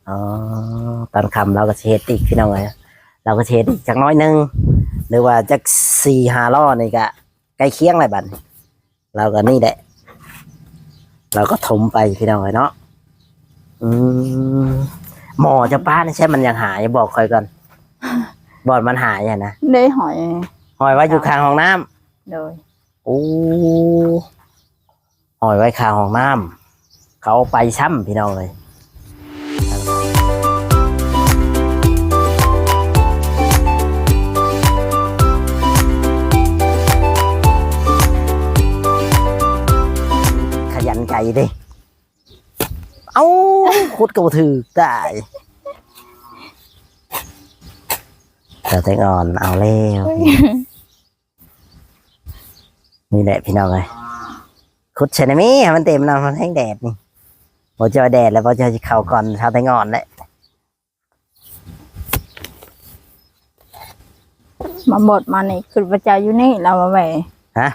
อ๋อตอนค่ำเราก็สิเฮ็ดอีกพี่น้องเอ้ยเราก็สิเฮ็ดอีกจักน้อยหนึงหรือว่าจัก4-5 ล้อนี่ก็ใกล้เคียงแล้วบัดนี้เราก็นี่แหละเราก็ถมไปพี่น้องเอ้ยเนาะอืมหมอจะป้านี่ใช่มันยังหายบอกค่อยก่อนบอดมันหายอ่ะนะ ได้หอย หอยไว้อยู่ข้างห้องน้ำ โดย โอ้หอยไว้ข้างห้องน้ำเขาเอาไปซ้ำพี่น้องเลยขยันไก่ดิเอ้าขุดกระถือได้แต่แตงอ่อนเอาแล้วนี่แหละพี่น้องเลยขุดใช่ไหมมันเต็มแล้วมันแห้งแดดนี่พอเจอแดดแล้วพอเจอเข่าก่อนชาวแตงอ่อนเลย มาบดมานี่คือพระเจ้าอยู่นี่เรามาไว้ ฮะ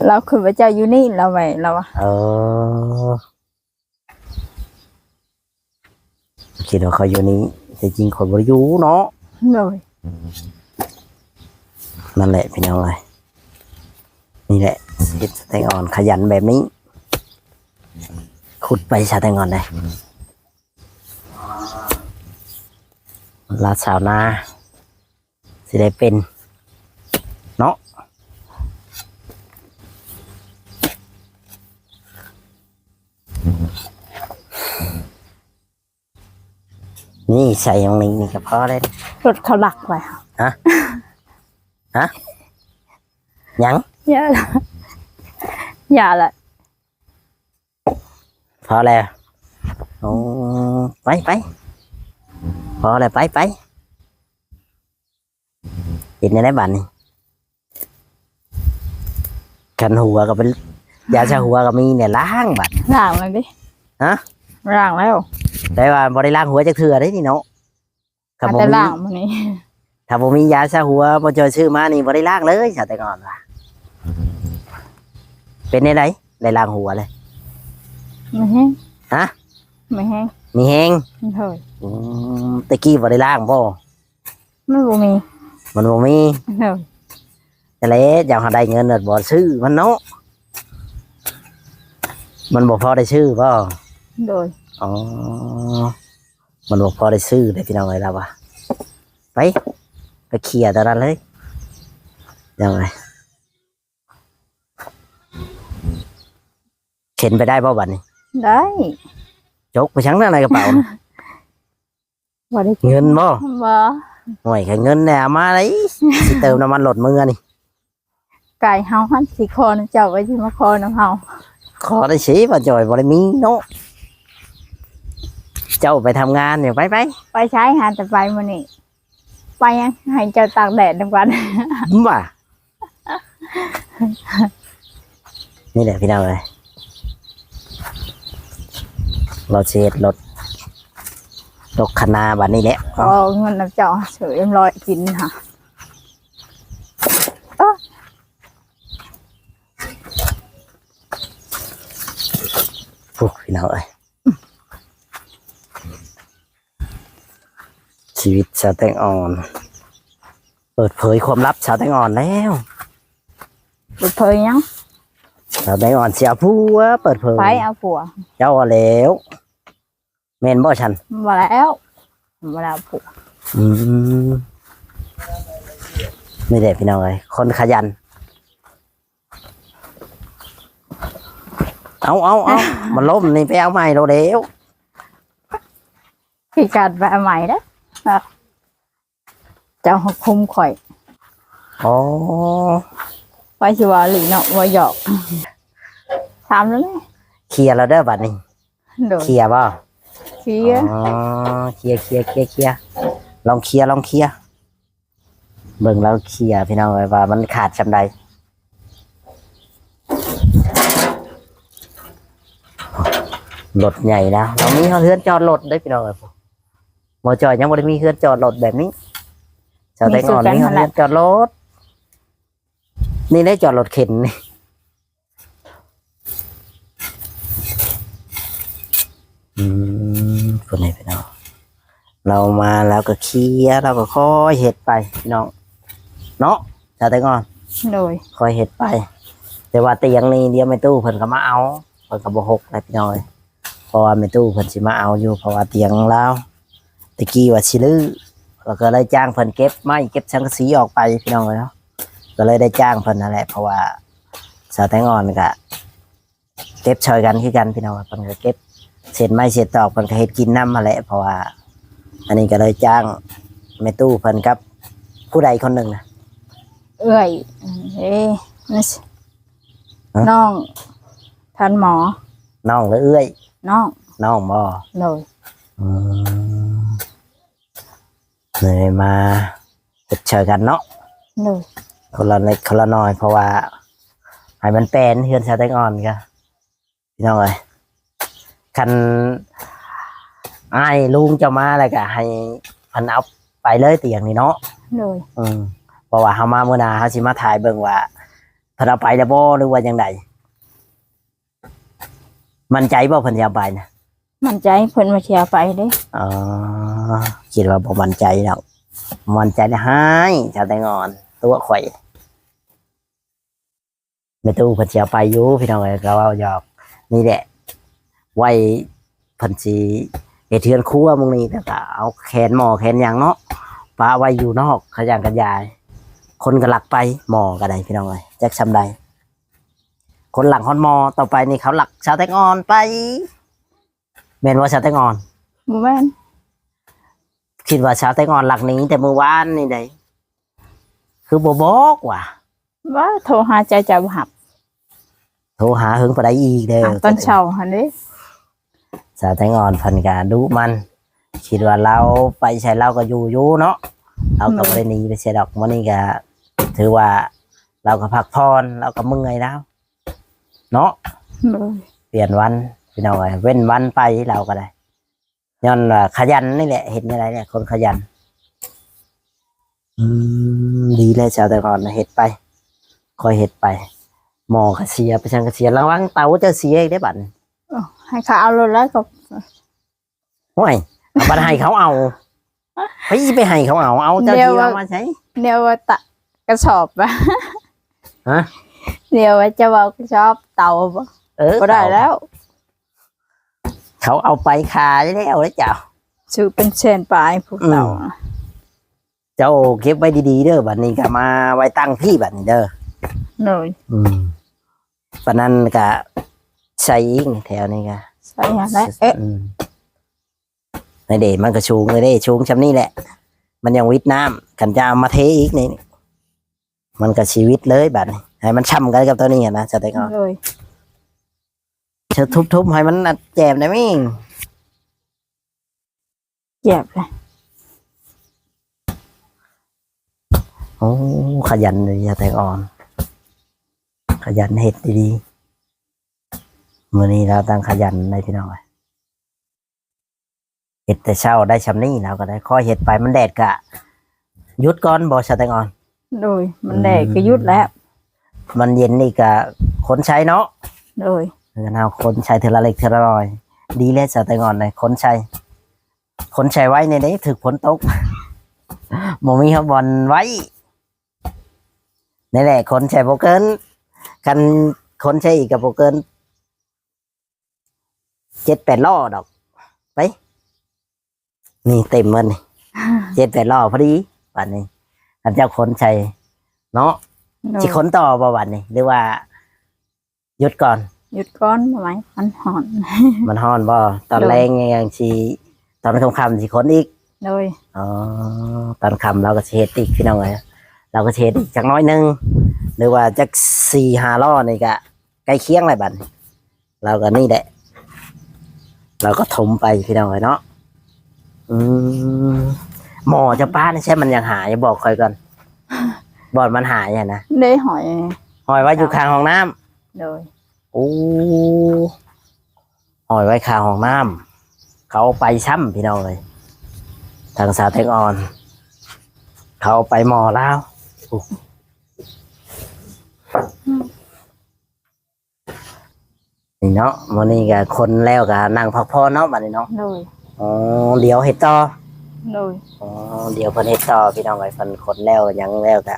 เราคือพระเจ้าอยู่นี่เราไว้เราอะ เออคิดว่าเขาอยู่นี้แต่จริงคนบริยูเนาะ โดย นั่นแหละพี่น้องเลยนี่แหละคิดแตงอ่อนขยันแบบนี้ ขุดไปชาแตงอ่อนเลยลาสาวนาสิได้เป็นเนาะนี่ใส่ตรงนี้นี่ก็พอเลย รถเขาหลักไว้ ฮะฮะยัง อย่าละอย่าละ พอแล้วโอ้ไปพอแล้วไปกินในบ้านนี่กันหัวก็เป็นยาชาหัวก็มีเนี่ยล้างบัด ล้างเลยดิ ฮะ ล้างแล้ว แต่ว่าบ่ได้ล้างหัวจักเทื่อได้นี่เนาะถ้า อาจ บ่ จะ มี ล้างมันนี้ ถ้าบ่มียาชาหัวบ่เจอชื่อมานี่บ่ได้ล้างเลยชาแต่ก่อนว่ะเป็นได้ไดได้ล้างหัวเลย ไม่แห้ง ฮะ ไม่แห้ง มีแฮง เฮ้ย ตะกี้บ่ได้ล้างบ่ ไม่บ่มี มันบ่มี เฮ้ย แต่แล้วอยากหาได้เงินน่ะบ่ซื้อมันเนาะมันบ่พอได้ซื้อบ่ โดย อ๋อมันบอกพอได้ซื้อได้พี่น้องเลยแล้ววะไปเคลียร์ตอนนั้นเลยยังไงเข็นไปได้ป่าบัดนี้ ได้ จกไปชั้งนั่นในกระเป๋าน่ะ บ่ได้ เงินบ่ บ่ ห่วยแค่เงินเนี่ยเอามาเลยสิเติมน้ำมันรถมือนี่ ไก่เฮาหันสิคอนะเจ้าไว้ที่มาคอน้ำเฮา ขอได้สิว่าจอยบ่ได้มีเนาะเจ้าไปทำงานเนี่ยไป ไปใช้หาแต่ไปมื้อนี้ไปยังให้เจ้าตากแดดนำกัน ว่านี่แหละพี่น้องเลยเราเช็ดรถคณะบัดนี้แหละ ก็เงินน้ำเจ้าเฉยลอยกินค่ะ พวกพี่น้องเอ้ยชีวิตชาวแตงอ่อน เปิดเผยความลับชาวแตงอ่อนแล้ว เปิดเผยยัง ชาวแตงอ่อนเสียผัวเปิดเผย ไปเอาผัว เจ้าว่าแล้วเมนบ่ฉัน มาแล้วมาแล้วผัว อืมไม่ได้พี่น้องเอ้ยคนขยันเอามันล้มนี่ไปเอาใหม่เราเดี๋ยว พี่กัดแบบใหม่เด้อเจ้าคุมข่อย อ๋อ ไปสิว่าหลีเนาะว่าหยอกถามแล้วเลย เคลียร์แล้วเด้อบัดนี้ โดย เคลียร์บ่ เชีย อ๋อเคลียร์ลองเคลียร์เบิ่งแล้วเคลียร์พี่น้องเอ้ยว่ามันขาดจำใดรถใหญ่นะเรามีเฮือนจอดรถได้พี่น้องเอ้ยหมอจอยยังบ่ได้มีเฮือนจอดรถแบบนี้ชาวแตงอ่อนมีเฮือนจอดรถนี่ได้จอดรถเข็นนี่ คนนี้พี่น้องเรามาแล้วก็เคลียร์เราก็ค่อยเห็ดไปพี่น้องเนาะชาวไต้งอน โดย ค่อยเห็ดไป แต่ว่าเตียงนี้เดี๋ยวไม่ตู้เพิ่นก็มาเอาเพิ่นก็บ่หกเลยพี่น้องเพราะว่าไม่ตู้เพิ่นสิมาเอาอยู่เพราะว่าเตียงแล้วตะกี้ว่าสิลื้อแล้วก็เลยจ้างเพิ่นเก็บไม้เก็บสังกะสีออกไปพี่น้องเนาะก็เลยได้จ้างเพิ่นนั่นแหละเพราะว่าชาวไต้งอนก็เก็บช่วยกันคือกันพี่น้องเพิ่นก็เก็บเศษไม้เศษตอกเพิ่นก็เฮ็ดกินน้ำมาแหละเพราะว่าอันนี้ก็เลยจ้างแม่ตู้เพิ่นกับผู้ใดคนหนึ่งนะ เอื้อยเอ้นี่สิน้องทันหมอ น้องหรือเอื้อย น้อง น้องบ่ โดย อืมเลยมาเฮ็ดช่วยกันเนาะ โดย คนละเล็กคนละน้อยเพราะว่าให้มันเป็นเฮือนชาวไต้งอนก็พี่น้องเอ้ยคันอ้ายลุงจะมาแล้วก็ให้เพันเอาไปเลยเตียงนี่เนาะ โดย เพราะว่าเฮามาเมื่อหนาเฮาสิมาถ่ายเบิ่งว่าเพิ่นเอาไปแล้วบ่หรือว่าจังไดมั่นใจบ่เพิ่นสิเอาไปนะ มั่นใจเพิ่นมาเชียร์ไปเด้ อ๋อคิดว่าบ่มั่นใจดอกมั่นใจได้ให้ชาวไต้งอนตัวข่อยไม่ตู้เพิ่นสิเอาไปอยู่พี่น้องเอ้ยก็เว้าหยอกนี่แหละไว้เพิ่นสิเฮ็ดเทือนครัวมื้อนี้แล้วก็เอาแขนหม้อแขนหยังเนาะปาไว้อยู่นอกขยันกันยาย คนก็หลักไปหม้อก็ได้พี่น้องเอ้ยจักซำใดคนหลักฮอดหม้อต่อไปนี่เขาหลักชาวไต้งอนไปแม่นว่าชาวไต้งอน บ่แม่น คิดว่าชาวไต้งอนหลักนี้แต่เมื่อวานนี่ได้คือบ่บอกว่า ว่าโทรหาใจจะบ่หับ โทรหาหึงปานใดอีกเด้อ ตอนเช้าหั่นเด้ ชาวไต้งอนเพิ่นก็ดุมันคิดว่าเราไปใช้เราก็อยู่เนาะเราก็บ่ได้หนีไปเสียดอกมื้อนี้ก็ถือว่าเราก็พักผ่อนเราก็เมื่อยแล้วเนาะ โดย เปลี่ยนวันพี่น้องเอ้ยเว้นวันไปเราก็ได้ย้อนว่าขยันนี่แหละเห็นอะไรเนี่ยคนขยันดีเลยชาวไต้งอนเฮ็ดไปคอยเฮ็ดไปหมอก็เสียไปช่างก็เสียระวังเตาจะเสียอีกได้บัดนี้ ให้เขาเอารถแล้วก็ โอ้ยเอาบัดให้เขาเอาไปให้เขาเอาเจ้าที่เอามาใช้ เดี๋ยวว่าตะกระสอบอะ ฮะ เดี๋ยวว่าจะว่ากระสอบเตาบ่ ก็ได้แล้ว เขาเอาไปขายแล้วเจ้า ซื้อเป็นเชนปลายพวกเตาน่ะ เจ้าเก็บไว้ดีๆเด้อบัดนี้ก็มาไว้ตั้งพี่บัดนี้เด้อ โดย ปานนั้นก็ใส่อีกแถวนี้ก็ ใส่อะไรเอ๊ะ ในเดมันก็ชูงเลยเด้ชูงชำนี่แหละ มันยังวิทน้ำกันจะเอามาเทอีกนี่มันก็ชีวิตเลยบัดนี้ให้มันช่ำกันกับตัวนี้นะจะได้ก็ โดย เธอทุบๆให้มันแจมได้มั้ย เจ็บเลย โอ้ขยันเลยจะแต่อ่อน ขยันเฮ็ดดีๆมื้อนี้เราตั้งขยันเลยพี่น้องเฮ็ดแต่เช้าได้ชำนี้เราก็ได้ค่อยเฮ็ดไปมันแดดกะหยุดก่อนบ่ชะแตงอ่อน โดยมันแดดก็ยุดแล้ว มันเย็นนี่กะคนใช้เนาะ โดย เอาคนใช้เทอละเล็กเทอละน้อย ดีแล้วชะแตงอ่อนเลยคนใช้ไว้ในนี้ถึกฝนตก บ่มีเขาบอลไว้นี่แหละคนใช้บ่เกินกันคนใช้อีกกับบ่เกิน7-8 ล้อดอกไปนี่เต็มมันนี่7-8 ล้อพอดีวันนี้ท่านเจ้าคนใช้เนาะ โดย สิคนต่อบ่วันนี้หรือว่าหยุดก่อน หยุดก้อนมาไหมมันหอน มันฮ้อนบ่ตอนแรงยังสิตอนค่ำๆสิคนอีก โดย อ๋อตอนค่ำเราก็สิเฮ็ดอีกพี่น้องเอ้ยเราก็สิเฮ็ดอีกจักน้อยหนึงหรือว่าจัก4-5 ล้อนี่ก็ใกล้เคียงแล้วบัดนี้เราก็นี่แหละเราก็ถมไปพี่น้องเอ้ยเนาะหมอจะป้านี่ใช่มันยังหายบอกค่อยก่อนบอดมันหายนะ ได้หอย หอยไว้อยู่ข้างห้องน้ำ โดย โอ้หอยไว้ข้างห้องน้ำเขาไปซ้ำพี่น้องเลยทางสาวแตงอ่อน เขาไปหมอแล้วนี่เนาะวันนี้ก็คนแล้วก็นั่งพักผ่อนเนาะบัดนี้เนาะ โดย อ๋อเดี๋ยวเฮ็ดต่อ โดย อ๋อเดี๋ยวเพิ่นเฮ็ดต่อพี่น้องไอ้เพิ่นคนแล้วหยังแล้วก็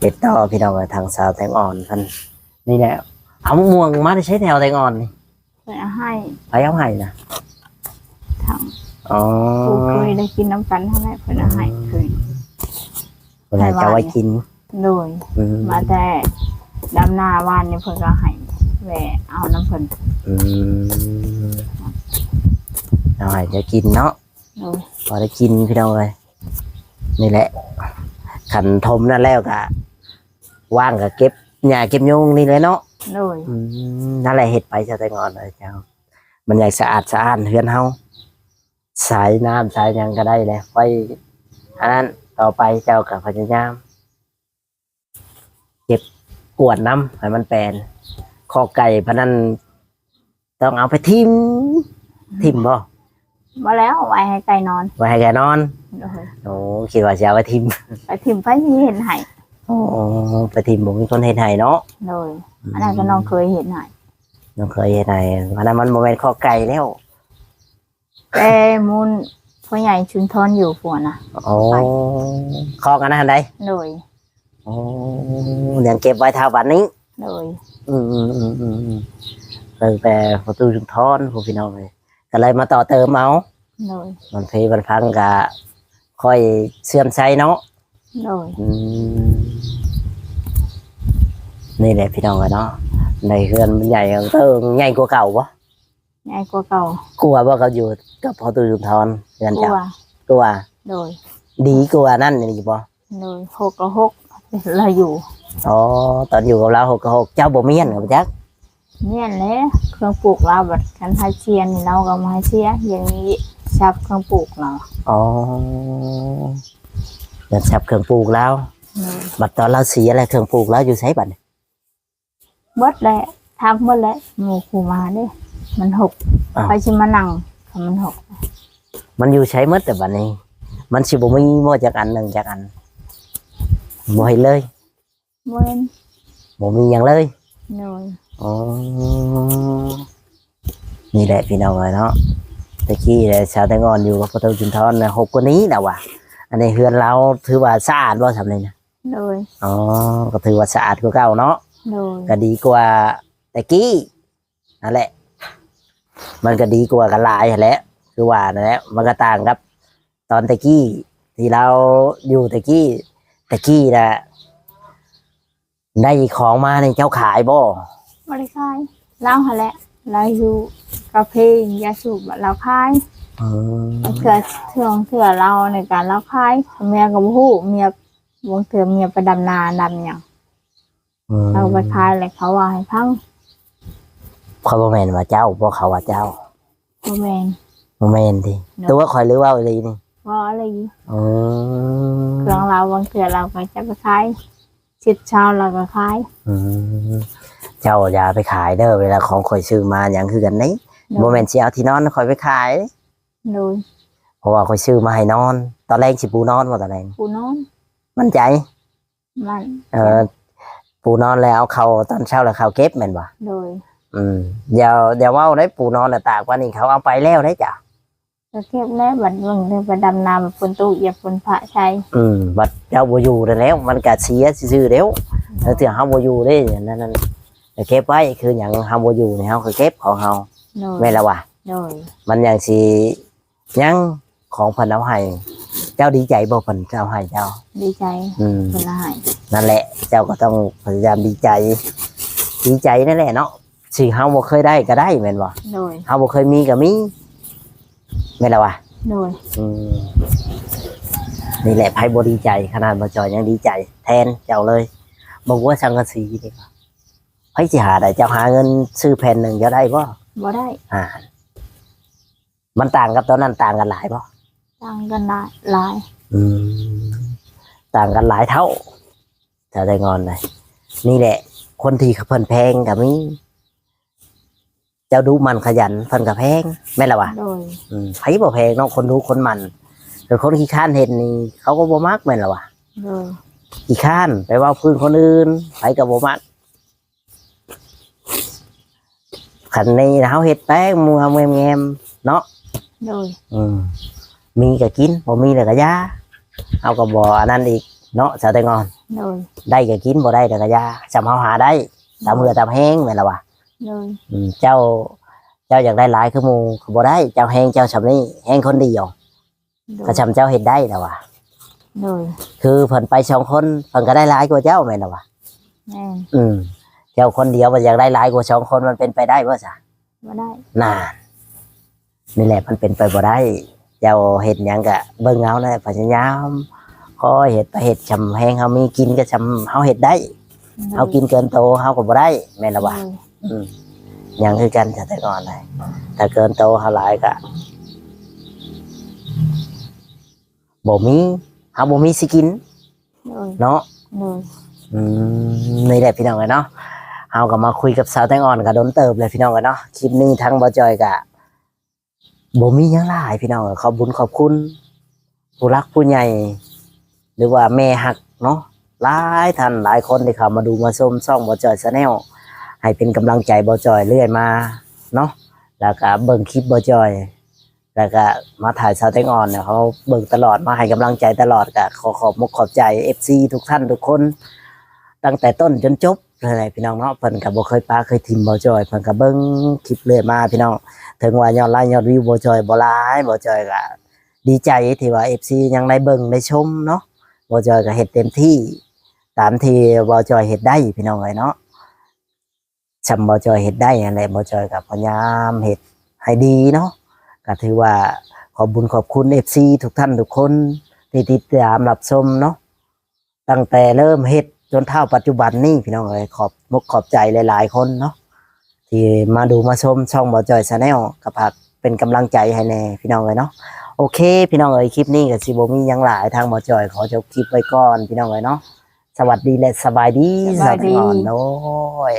เฮ็ดต่อพี่น้องไอ้ทางสาวแตงอ่อนเพิ่นนี่แหละเอามะม่วงมาได้ใช้แถวแตงอ่อนนี่ ไปเอาให้ ไปเอาให้นะ ทาง อ๋อ ผู้เคยได้กินน้ำกันเท่านั้นเพิ่นเอาให้เคย เพิ่นให้จะไว้กิน โดย อืม มาแต่ดำนาวานนี่เพิ่นก็ให้แหวะเอาน้ำเพิ่น อืมเอาให้จะกินเนาะ โดย พอได้กินพี่น้องเลยนี่แหละขันทมนั่นแล้วก็ว่างก็เก็บหญ้าเก็บยุงนี่เลยเนาะ โดย นั่นแหละเห็ดไปจะแต่งอนเลยเจ้า มันใหญ่สะอาดสะอ้านเฮือนเฮาสายน้ำสายหยังก็ได้เลยไว้อันนั้นต่อไปเจ้ากับพญายามเก็บกวดน้ำให้มันแปลนคอไก่พะนันต้องเอาไปทิมบ่ มาแล้วไว้ให้ไก่นอน ไว้ให้แกนอน โดย โอ้คิดว่าจะเอาไปทิม ไปถิ่มไฟที่เห็นให้ โอ้ไปทิมผมมีคนเห็นให้เนาะ โดยอันนั้นก็น้องเคยเห็นให้ น้องเคยเห็นให้พะนั้นมันโมเมนต์คอไก่แล้ว แต่มูลพ่อใหญ่ชุนทอนอยู่ผัวนะ โอ้คอกันนะทันใด โดย โอ้ยังเก็บไว้ทาวันนี้ โดย ตั้งแต่ประตูชุมทอนพวกพี่น้องเลยก็เลยมาต่อเติมเอา โดย มันเพมันพังกะค่อยเสื่อมใช้เนาะ โดย นี่แหละพี่น้องกันเนาะในเรือนมันใหญ่เติมใหญ่กว่าเก่าปะ ใหญ่กว่าเก่าก ลัวว่าเขาอยู่กับประตูชุมทอนเรือน กลั จับ ว กลัว โดย ดีกว่านั่นนี่ปะ โดยหกกับหกเราอยู่ อ๋อตอนอยู่กับเรา6 เจ้าบ่เมียนกับจัก เนี่ยแหละเครื่องปลูกเราแบบกันให้เชียร์นี่เราก็มาให้เชียร์อย่างนี้ชับเครื่องปลูกเรา อ๋อเดินชับเครื่องปลูกแล้ว โดย บัดตอนเราเสียอะไรเครื่องปลูกแล้วอยู่ใช้บัดนี้ เบิดแหละทำเบิดแหละหมูคูมาเด้มันหกไปชิมานั่งมันหก มันอยู่ใช้หมดแต่บัดนี้ มันสิบ่มีบ่จักอันหนึ่งจักอันบ่ให้เลย เว้น บ่มีหยังเลย โดย อ๋อนี่แหละพี่น้องเลยเนาะตะกี้เลยชาวแตงอนอยู่กับประตูจุนทอนนะ6 กว่านี้แล้วว่ะอันนี้เฮือนเราถือว่าสะอาดบ่ทำเลยนะ โดย อ๋อก็ถือว่าสะอาดกว่าเก่าเนาะ โดย ก็ดีกว่าตะกี้นั่นแหละ มันก็ดีกว่ากันหลายแหละคือว่านั่นแหละมันก็ต่างครับตอนตะกี้ที่เราอยู่ตะกี้นะได้ของมาในเจ้าขายบ่ บริคายเล่าหาแหละเราอยู่กาแฟยาสูบเราคาย อืม เถื่อเราในการเราคายเมียกับผู้เมียวงเถื่อเมียไปดำนาดำอย่างเราไปคายเลยเขาว่าให้พัง เขาบ่แม่นว่าเจ้าบ่เขาว่าเจ้า โมเมน บ่แม่นดิตัวคอยหรือว่าอีหลีนี่ ว่าอะไร อืม เครื่องเราบางเถื่อเราก็จะไปคายชิดเช้าเราก็คาย อืมเจ้าอย่าไปขายเด้อเวลาของข่อยซื้อมาหยังคือกันนี่บ่แม่นสิเอาที่นอนข่อยไปขาย โดย เพราะว่าข่อยซื้อมาให้นอน ตอนแรกสิปูนอนบ่ตอนแรก ปูนอน มั่นใจ มัน ปูนอนแล้วเอาเขาตอนเช้าแล้วเขาเก็บแม่นบ่ โดย เดี๋ยวเว้าได้ปูนอนน่ะตากว่านี่เขาเอาไปแล้วได้จ้ะ ก็เก็บแล้วบัดเบิ่งเดินไปดำนาแบบฝนตกเหยียบฝนพระใช้ บัดเจ้าบ่อยู่นั่นแล้ว มันก็เสียซื่อๆแล้วแล้วถึงเฮาบ่อยู่เด้นั่นก็เก็บไว้คือหยังเฮาบ่อยู่นี่เฮาก็เก็บของเฮา โดย แม่นแล้วว่ะ โดย มันยังสิยังของเพิ่นเอาให้เจ้าดีใจบ่เพิ่นเอาให้เจ้า ดีใจ อืม เป็นอาหาร นั่นแหละ เจ้าก็ต้องพยายามดีใจนั่นแหละเนาะสิเฮาบ่เคยได้ก็ได้แม่นบ่ โดย เฮาบ่เคยมีก็มีแม่นแล้วว่ะ โดย นี่แหละไผบ่ดีใจขนาดบ่จอยยังดีใจ แทนเจ้าเลยบอกว่าสังกะสีดีกว่าไผสิหาได้เจ้าหาเงินซื้อแผ่นหนึงจะได้บ่ บ่ได้ มันต่างกับตอนนั้นต่างกันหลายบ่ ต่างกันหลาย ต่างกันหลายเท่าจะได้งอนเลยนี่แหละ คนที่เพิ่นแพงกับมีเจ้าดูมันขยันเพิ่นกับแพงแม่นละวะ โดย ไผบ่แพงเนาะคนดูคนมันแต่คนขี้ข้านเห็นนี่เขาก็บ่มักแม่นละวะ โดย ขี้ข้านไปเว่าพื้นคนอื่นไผก็บ่มักขันนี้เฮาเฮ็ดแป้งมัวแงม เนาะ โดย มีก็กินบ่มีแล้วก็ยาเอาก็บ่อันนั้นอีกเนาะสาวแตงอ่อน โดย ได้ก็กินบ่ได้แล้วก็ยาจำเฮาหาได้ตามเหือตามแห้งแม่นล่ะวะ โดย เจ้าอยากได้หลายคือหมู่ก็บ่ได้เจ้าแห้งเจ้าชำนี้แห้งคนเดียว โด ก็ ย ชำเจ้าเฮ็ดได้แล้ววะ โดย คือเพิ่นไปสองคนเพิ่นก็ได้หลายกว่าเจ้าแม่นล่ะวะ แม่น เจ้าคนเดียวมันอยากได้หลายกว่าสองคนมันเป็นไปได้บ่ซะ บ่ได้ น่านี่แหละมันเป็นไปบ่ได้เจ้าเฮ็ดหยังก็เบิ่งเอานะพยายามขอเฮ็ดไปเฮ็ดชำแห้งเฮามีกินก็ชำเฮาเฮ็ดได้เฮากินเกินโตเฮาก็บ่ได้แม่นล่ะวะ หยังคือกันแต่ก่อนเลยถ้าเกินโตเฮาหลายก็บ่มีเฮาบ่มีสิกิน โดย เนาะ โดย นี่แหละพี่น้องกันเนาะเฮาก็มาคุยกับสาวแตงอ่อนก็โดนเติบเลยพี่น้องกันเนาะคลิปนี้ทั้งบ่จอยก็บ่มีหยังหลายพี่น้องขอบคุญขอบคุณผู้รักผู้ใหญ่หรือว่าแม่ฮักเนาะหลายท่านหลายคนที่เข้ามาดูมาชมช่องบ่จอย Channel ให้เป็นกำลังใจบ่จอยเรื่อยมาเนาะแล้วก็เบิ่งคลิปบ่จอยแล้วก็มาถ่ายสาวแตงอ่อนเนี่ยเขาเบิ่งตลอดมาให้กำลังใจตลอดก็ขอขอบมกขอบใจ FC ทุกท่านทุกคนตั้งแต่ต้นจนจบเลยพี่น้องเนาะเพิ่นก็บ่เคยปาเคยทิมบ่จอยเพิ่นก็เบิ่งคลิปเรื่อยมาพี่น้องถึงว่ายอดไลค์ยอดวิวบ่จอยบ่หลายบ่จอยก็ดีใจที่ว่า FC ยังได้เบิ่งได้ชมเนาะบ่จอยก็เฮ็ดเต็มที่ตามที่บ่จอยเฮ็ดได้พี่น้องเอ้ยเนาะ จำบ่จอยเฮ็ดได้อะไรบ่จอยกับพยายามเฮ็ดให้ดีเนาะก็ถือว่าขอบคุญขอบคุณ FC ทุกท่านทุกคนที่ติดตามรับชมเนาะตั้งแต่เริ่มเฮ็ดจนเท่าปัจจุบันนี้พี่น้องเอ้ยขอบมกขอบใจหลายๆคนเนาะที่มาดูมาชมช่องบ่จอย Channel ก็ฝากเป็นกำลังใจให้แน่พี่น้องเอ้ยเนาะโอเคพี่น้องเอ้ยคลิปนี้ก็สิบ่มีหยังหลายทางบ่จอยขอจบคลิปไว้ก่อนพี่น้องเอ้ยเนาะสวัสดีและสบายดีสวัสดีโอ้ย